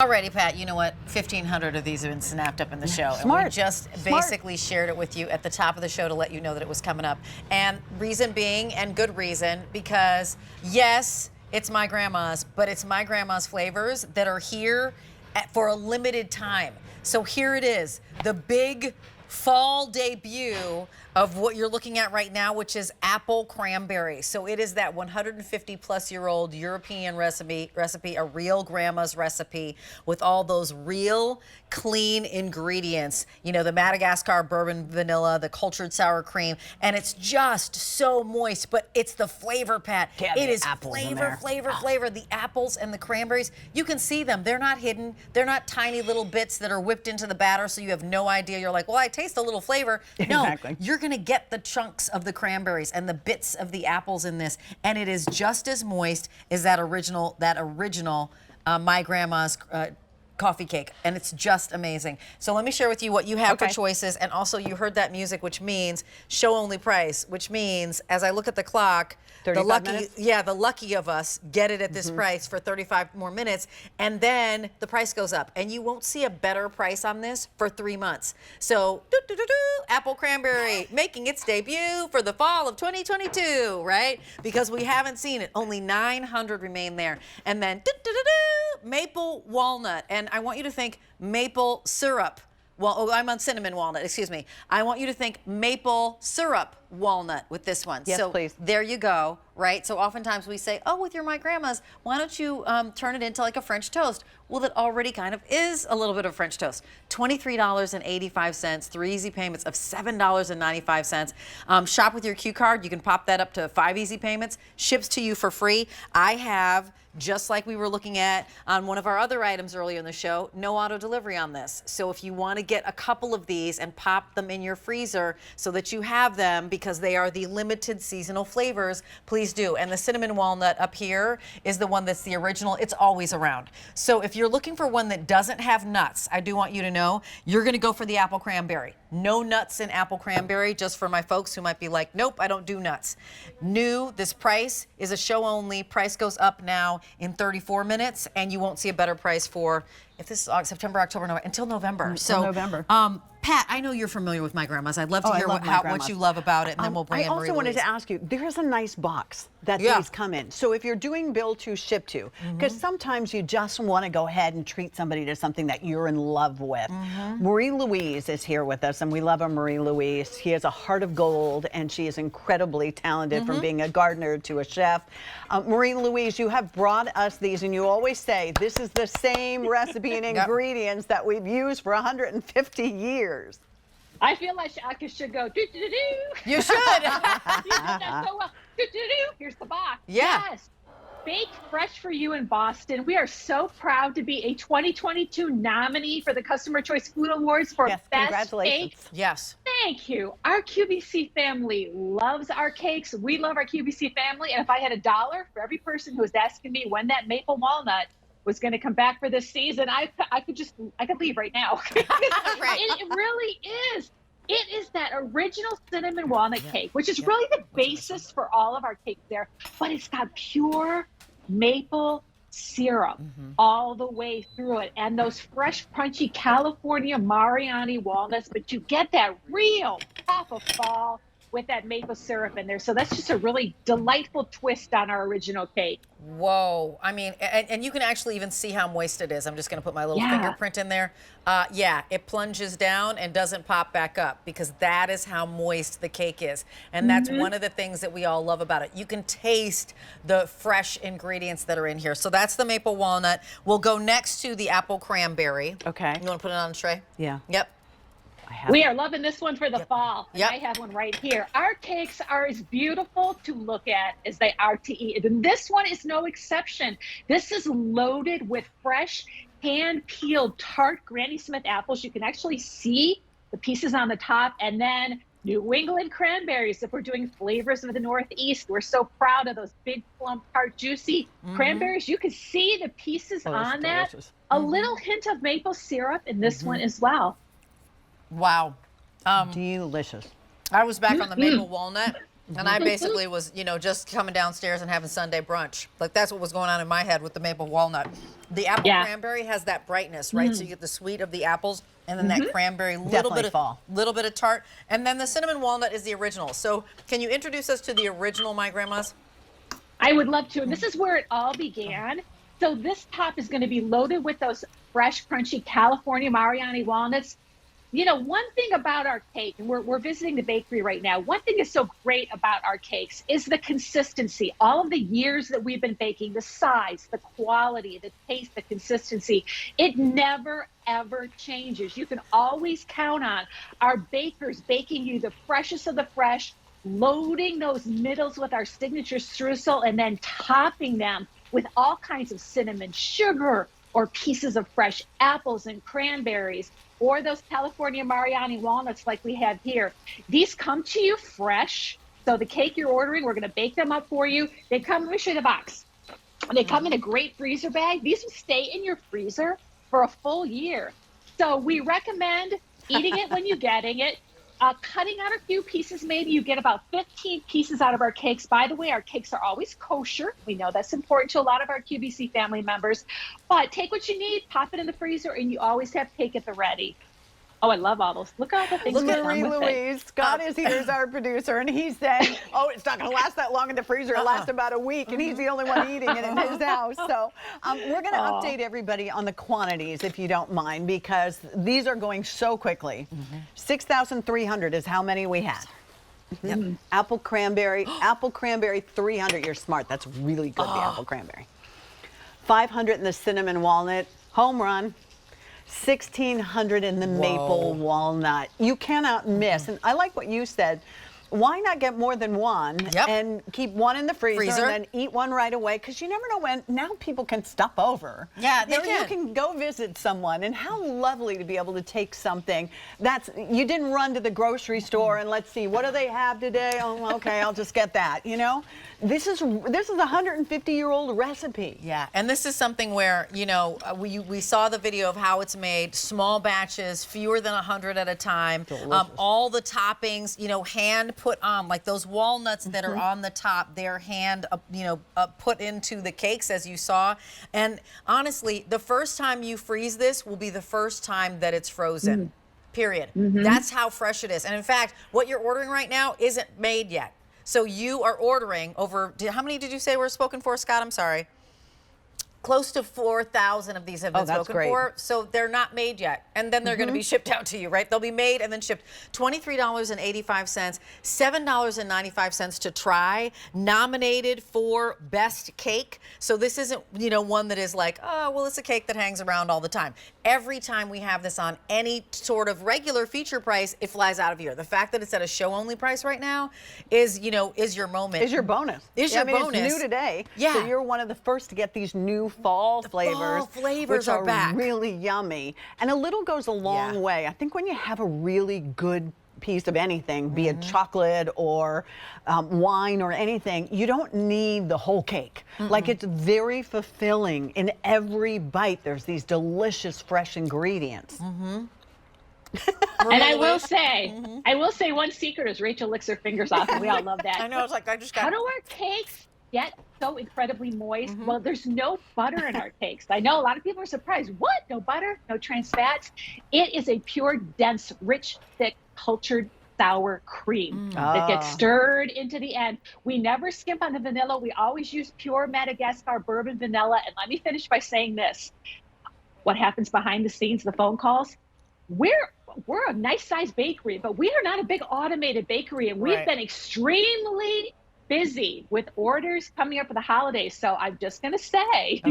Alrighty, Pat, you know what? 1,500 of these have been snapped up in the show. Smart. And we just basically shared it with you at the top of the show to let you know that it was coming up. And reason being, and good reason, because yes, it's my grandma's, but it's my grandma's flavors that are here for a limited time. So here it is, the big fall debut of what you're looking at right now, which is apple cranberry. So it is that 150-plus-year-old European recipe, a real grandma's recipe with all those real clean ingredients. You know, the Madagascar bourbon vanilla, the cultured sour cream, and it's just so moist, but it's the flavor, Pat. Yeah, it is flavor. flavor. The apples and the cranberries, you can see them. They're not hidden. They're not tiny little bits that are whipped into the batter so you have no idea. You're like, well, I taste a little flavor. No, Exactly. you're going to get the chunks of the cranberries and the bits of the apples in this, and it is just as moist as that original my grandma's coffee cake, and it's just amazing. So let me share with you what you have for choices, and also you heard that music, which means show only price, which means as I look at the clock, the lucky of us get it at this price for 35 more minutes, and then the price goes up, and you won't see a better price on this for 3 months. So apple cranberry making its debut for the fall of 2022, right? Because we haven't seen it. Only 900 remain there. And then maple walnut, and I want you to think maple syrup. Well, oh, I'm on cinnamon walnut, excuse me. I want you to think maple syrup walnut with this one. Yes, so please. There you go, right? So oftentimes we say, oh, with your my grandma's, why don't you turn it into like a French toast? Well, that already kind of is a little bit of French toast. $23.85, 3 easy payments of $7.95. Shop with your Q card. You can pop that up to 5 easy payments. Ships to you for free. I have, just like we were looking at on one of our other items earlier in the show, no auto delivery on this. So if you want to get a couple of these and pop them in your freezer so that you have them because they are the limited seasonal flavors, please do. And the cinnamon walnut up here is the one that's the original. It's always around. So if you're looking for one that doesn't have nuts, I do want you to know you're going to go for the apple cranberry. No nuts in apple cranberry, just for my folks who might be like, nope, I don't do nuts. New, this price is a show only. Price goes up now in 34 minutes, and you won't see a better price for, if this is September, October, November, until November. November. Pat, I know you're familiar with my grandma's. I'd love to hear what you love about it, and then we'll bring in I also wanted to ask you, there's a nice box that these come in. So if you're doing bill to, ship to, because sometimes you just want to go ahead and treat somebody to something that you're in love with. Marie Louise is here with us, and we love her, Marie Louise. She has a heart of gold, and she is incredibly talented from being a gardener to a chef. Marie Louise, you have brought us these, and you always say, this is the same recipe and ingredients that we've used for 150 years. I feel like I should go do-do-do-do. You should. You did that so well. Do-do-do. Here's the box. Yeah. Yes. Baked fresh for you in Boston. We are so proud to be a 2022 nominee for the Customer Choice Food Awards for Best congratulations. Cake. Yes. Thank you. Our QVC family loves our cakes. We love our QVC family. And if I had $1 for every person who was asking me when that maple walnut was going to come back for this season, I could leave right now. It really is. It is that original cinnamon walnut cake, which is really the basis for all of our cakes there, but it's got pure maple syrup all the way through it, and those fresh, crunchy California Mariani walnuts, but you get that real pop of fall with that maple syrup in there. So that's just a really delightful twist on our original cake. Whoa. I mean, and you can actually even see how moist it is. I'm just going to put my little fingerprint in there. Yeah, it plunges down and doesn't pop back up because that is how moist the cake is. And that's one of the things that we all love about it. You can taste the fresh ingredients that are in here. So that's the maple walnut. We'll go next to the apple cranberry. Okay. You want to put it on a tray? Yeah. Yep. We are loving this one for the fall. And I have one right here. Our cakes are as beautiful to look at as they are to eat. And this one is no exception. This is loaded with fresh, hand-peeled, tart Granny Smith apples. You can actually see the pieces on the top. And then New England cranberries. If we're doing flavors of the Northeast, we're so proud of those big, plump, tart, juicy cranberries. You can see the pieces on that. A little hint of maple syrup in this one as well. Wow. Delicious. I was back on the maple walnut. And I basically was, just coming downstairs and having Sunday brunch. Like that's what was going on in my head with the maple walnut. The apple cranberry has that brightness, right? So you get the sweet of the apples, and then that cranberry, little bit of tart, and then the cinnamon walnut is the original. So can you introduce us to the original, my grandma's? I would love to. And this is where it all began. So this top is going to be loaded with those fresh, crunchy California Mariani walnuts. One thing about our cake, and we're visiting the bakery right now, one thing is so great about our cakes is the consistency. All of the years that we've been baking, the size, the quality, the taste, the consistency, it never, ever changes. You can always count on our bakers baking you the freshest of the fresh, loading those middles with our signature streusel, and then topping them with all kinds of cinnamon sugar or pieces of fresh apples and cranberries, or those California Mariani walnuts like we have here. These come to you fresh. So the cake you're ordering, we're gonna bake them up for you. They come, let me show you the box. They come in a great freezer bag. These will stay in your freezer for a full year. So we recommend eating it when you're getting it. Cutting out a few pieces, maybe you get about 15 pieces out of our cakes. By the way, our cakes are always kosher. We know that's important to a lot of our QVC family members. But take what you need, pop it in the freezer, and you always have cake at the ready. Oh, I love all those. Look at all the things we've done with it. Louise. Scott is here as our producer, and he's saying, oh, it's not going to last that long in the freezer. It'll last about a week, and he's the only one eating it in his house. So we're going to update everybody on the quantities, if you don't mind, because these are going so quickly. 6,300 is how many we had. Yep. Apple cranberry 300. You're smart. That's really good, the apple cranberry. 500 in the cinnamon walnut. Home run. 1,600 in the maple walnut. You cannot miss. And I like what you said. Why not get more than one and keep one in the freezer and then eat one right away? Because you never know when. Now people can stop over. Yeah, they You can go visit someone, and how lovely to be able to take something that's, you didn't run to the grocery store and let's see, what do they have today? Oh, okay, I'll just get that, This is a 150-year-old recipe. Yeah, and this is something where, we saw the video of how it's made, small batches, fewer than 100 at a time. All the toppings, hand put on, like those walnuts that are on the top, they're hand, put into the cakes, as you saw. And honestly, the first time you freeze this will be the first time that it's frozen, period. That's how fresh it is. And in fact, what you're ordering right now isn't made yet. So you are ordering over, how many did you say were spoken for, Scott? I'm sorry. Close to 4,000 of these have been spoken for, so they're not made yet. And then they're going to be shipped out to you, right? They'll be made and then shipped. $23.85, $7.95 to try, nominated for best cake. So this isn't, one that is like, oh, well, it's a cake that hangs around all the time. Every time we have this on any sort of regular feature price, it flies out of here. The fact that it's at a show-only price right now is, is your moment. Is your bonus. Is your bonus. It's new today. Yeah. So you're one of the first to get these new fall flavors. Fall flavors which are back. Really yummy. And a little goes a long way. I think when you have a really good piece of anything, be it chocolate or wine or anything, you don't need the whole cake. Like, it's very fulfilling. In every bite, there's these delicious, fresh ingredients. And I will say one secret is Rachel licks her fingers off, and we all love that. I know, it's like, I just got... How do our cakes get so incredibly moist? Well, there's no butter in our cakes. I know a lot of people are surprised. What? No butter? No trans fats? It is a pure, dense, rich, thick, cultured sour cream that gets stirred into the end. We never skimp on the vanilla. We always use pure Madagascar bourbon vanilla. And let me finish by saying this. What happens behind the scenes, the phone calls? We're a nice sized bakery, but we are not a big automated bakery. And we've been extremely busy with orders coming up for the holidays. So I'm just going to say,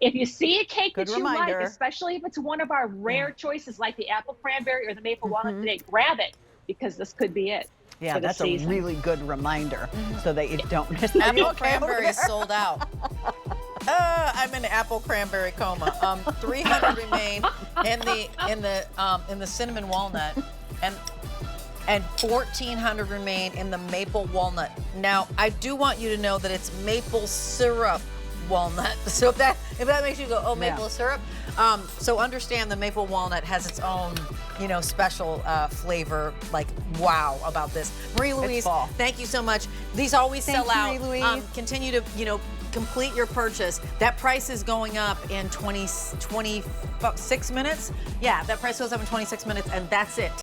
if you see a cake that you like, especially if it's one of our rare choices like the apple cranberry or the maple walnut today, grab it, because this could be it. Yeah, that's a really good reminder so that you don't miss it. Apple cranberry is sold out. I'm in apple cranberry coma. 300 remain in the cinnamon walnut, and 1,400 remain in the maple walnut. Now, I do want you to know that it's maple syrup walnut. So if that makes you go, oh, maple syrup, So understand the maple walnut has its own, special flavor. Like, wow about this. Marie Louise, fall. thank you so much. These always Thanks, sell out. Marie Louise. Continue to, complete your purchase. That price is going up in 26 minutes. Yeah, that price goes up in 26 minutes, and that's it.